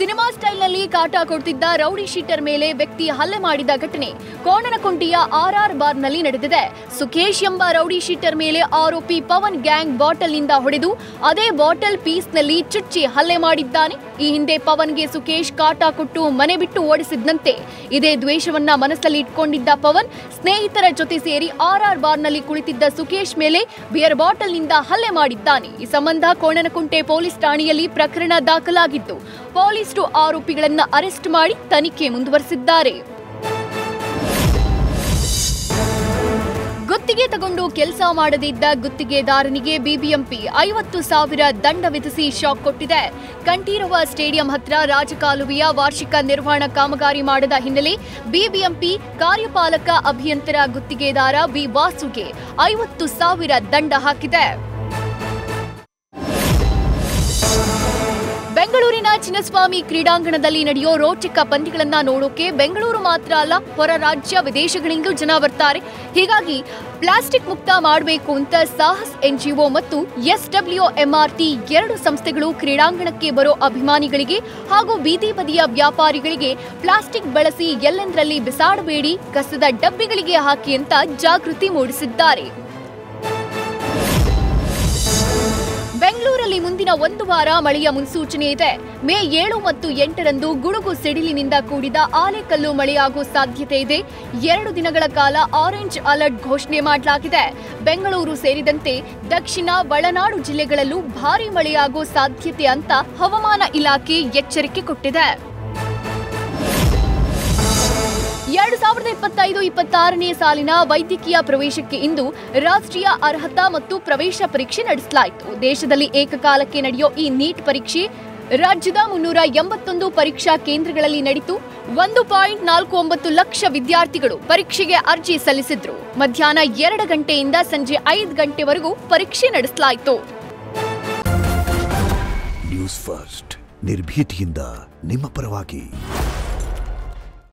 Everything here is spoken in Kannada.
ಸಿನಿಮಾ ಸ್ಟೈಲ್ನಲ್ಲಿ ಕಾಟ ಕೊಡ್ತಿದ್ದ ರೌಡಿ ಶೀಟರ್ ಮೇಲೆ ವ್ಯಕ್ತಿ ಹಲ್ಲೆ ಮಾಡಿದ ಘಟನೆ ಕೋಣನಕುಂಟೆಯ ಆರ್ಆರ್ ಬಾರ್ನಲ್ಲಿ ನಡೆದಿದೆ. ಸುಖೇಶ್ ಎಂಬ ರೌಡಿ ಶೀಟರ್ ಮೇಲೆ ಆರೋಪಿ ಪವನ್ ಗ್ಯಾಂಗ್ ಬಾಟಲ್ನಿಂದ ಹೊಡೆದು ಅದೇ ಬಾಟಲ್ ಪೀಸ್ನಲ್ಲಿ ಚುಚ್ಚಿ ಹಲ್ಲೆ ಮಾಡಿದ್ದಾನೆ. ಈ ಹಿಂದೆ ಪವನ್ಗೆ ಸುಖೇಶ್ ಕಾಟ ಕೊಟ್ಟು ಮನೆ ಬಿಟ್ಟು ಓಡಿಸಿದ್ದಂತೆ. ಇದೇ ದ್ವೇಷವನ್ನ ಮನಸ್ಸಲ್ಲಿ ಇಟ್ಕೊಂಡಿದ್ದ ಪವನ್ ಸ್ನೇಹಿತರ ಜೊತೆ ಸೇರಿ ಆರ್ಆರ್ ಬಾರ್ನಲ್ಲಿ ಕುಳಿತಿದ್ದ ಸುಖೇಶ್ ಮೇಲೆ ಬಿಯರ್ ಬಾಟಲ್ನಿಂದ ಹಲ್ಲೆ ಮಾಡಿದ್ದಾನೆ. ಈ ಸಂಬಂಧ ಕೋಣನಕುಂಟೆ ಪೊಲೀಸ್ ಠಾಣೆಯಲ್ಲಿ ಪ್ರಕರಣ ದಾಖಲಾಗಿದ್ದು ಪೊಲೀಸರು ಆರೋಪಿಗಳನ್ನು ಅರೆಸ್ಟ್ ಮಾಡಿ ತನಿಖೆ ಮುಂದುವರೆಸಿದ್ದಾರೆ. ಗುತ್ತಿಗೆ ತಗೊಂಡು ಕೆಲಸ ಮಾಡದಿದ್ದ ಗುತ್ತಿಗೆದಾರನಿಗೆ ಬಿಬಿಎಂಪಿ 50,000 ದಂಡ ವಿಧಿಸಿ ಶಾಕ್ ಕೊಟ್ಟಿದೆ. ಕಂಠೀರವ ಸ್ಟೇಡಿಯಂ ಹತ್ರ ರಾಜಕಾಲುವೆಯ ವಾರ್ಷಿಕ ನಿರ್ವಹಣಾ ಕಾಮಗಾರಿ ಮಾಡದ ಹಿನ್ನೆಲೆ ಬಿಬಿಎಂಪಿ ಕಾರ್ಯಪಾಲಕ ಅಭಿಯಂತರ ಗುತ್ತಿಗೆದಾರ ವಿ ವಾಸುಗೆ 50,000 ದಂಡ ಹಾಕಿದೆ. ಬೆಂಗಳೂರಿನ ಚಿನ್ನಸ್ವಾಮಿ ಕ್ರೀಡಾಂಗಣದಲ್ಲಿ ನಡೆಯೋ ರೋಚಕ ಪಂದ್ಯಗಳನ್ನ ನೋಡೋಕೆ ಬೆಂಗಳೂರು ಮಾತ್ರ ಅಲ್ಲ, ಹೊರ ರಾಜ್ಯ ವಿದೇಶಗಳಿಂದಲೂ ಜನ ಬರ್ತಾರೆ. ಹೀಗಾಗಿ ಪ್ಲಾಸ್ಟಿಕ್ ಮುಕ್ತ ಮಾಡಬೇಕು ಅಂತ ಸಾಹಸ್ ಎನ್ಜಿಒ ಮತ್ತು SWMRT 2 ಸಂಸ್ಥೆಗಳು ಕ್ರೀಡಾಂಗಣಕ್ಕೆ ಬರೋ ಅಭಿಮಾನಿಗಳಿಗೆ ಹಾಗೂ ಬೀದಿ ಬದಿಯ ವ್ಯಾಪಾರಿಗಳಿಗೆ ಪ್ಲಾಸ್ಟಿಕ್ ಬಳಸಿ ಎಲ್ಲೆಂದರಲ್ಲಿ ಬಿಸಾಡಬೇಡಿ, ಕಸದ ಡಬ್ಬಿಗಳಿಗೆ ಹಾಕಿ ಅಂತ ಜಾಗೃತಿ ಮೂಡಿಸಿದ್ದಾರೆ. ಬೆಂಗಳೂರಲ್ಲಿ ಮುಂದಿನ 1 ವಾರ ಮಳೆಯ ಮುನ್ಸೂಚನೆ ಇದೆ. ಮೇ 7 ಮತ್ತು 8ರಂದು ಗುಡುಗು ಸಿಡಿಲಿನಿಂದ ಕೂಡಿದ ಆಲೆಕಲ್ಲು ಮಳೆಯಾಗುವ ಸಾಧ್ಯತೆ ಇದೆ. 2 ದಿನಗಳ ಕಾಲ ಆರೆಂಜ್ ಅಲರ್ಟ್ ಘೋಷಣೆ ಮಾಡಲಾಗಿದೆ. ಬೆಂಗಳೂರು ಸೇರಿದಂತೆ ದಕ್ಷಿಣ ಒಳನಾಡು ಜಿಲ್ಲೆಗಳಲ್ಲೂ ಭಾರೀ ಮಳೆಯಾಗುವ ಸಾಧ್ಯತೆ ಅಂತ ಹವಾಮಾನ ಇಲಾಖೆ ಎಚ್ಚರಿಕೆ ಕೊಟ್ಟಿದೆ. 2025-26ನೇ ಸಾಲಿನ ವೈದ್ಯಕೀಯ ಪ್ರವೇಶಕ್ಕೆ ಇಂದು ರಾಷ್ಟ್ರೀಯ ಅರ್ಹತಾ ಮತ್ತು ಪ್ರವೇಶ ಪರೀಕ್ಷೆ ನಡೆಸಲಾಯಿತು. ದೇಶದಲ್ಲಿ ಏಕಕಾಲಕ್ಕೆ ನಡೆಯೋ ಈ ನೀಟ್ ಪರೀಕ್ಷೆ ರಾಜ್ಯದ 381 ಪರೀಕ್ಷಾ ಕೇಂದ್ರಗಳಲ್ಲಿ ನಡೆಯಿತು. 1.49 ಲಕ್ಷ ವಿದ್ಯಾರ್ಥಿಗಳು ಪರೀಕ್ಷೆಗೆ ಅರ್ಜಿ ಸಲ್ಲಿಸಿದ್ರು. ಮಧ್ಯಾಹ್ನ 2 ಗಂಟೆಯಿಂದ ಸಂಜೆ 5 ಗಂಟೆವರೆಗೂ ಪರೀಕ್ಷೆ ನಡೆಸಲಾಯಿತು. ನ್ಯೂಸ್ ಫಸ್ಟ್ ನಿರ್ಭೀತಿಯಿಂದ ನಿಮ್ಮ ಪರವಾಗಿ.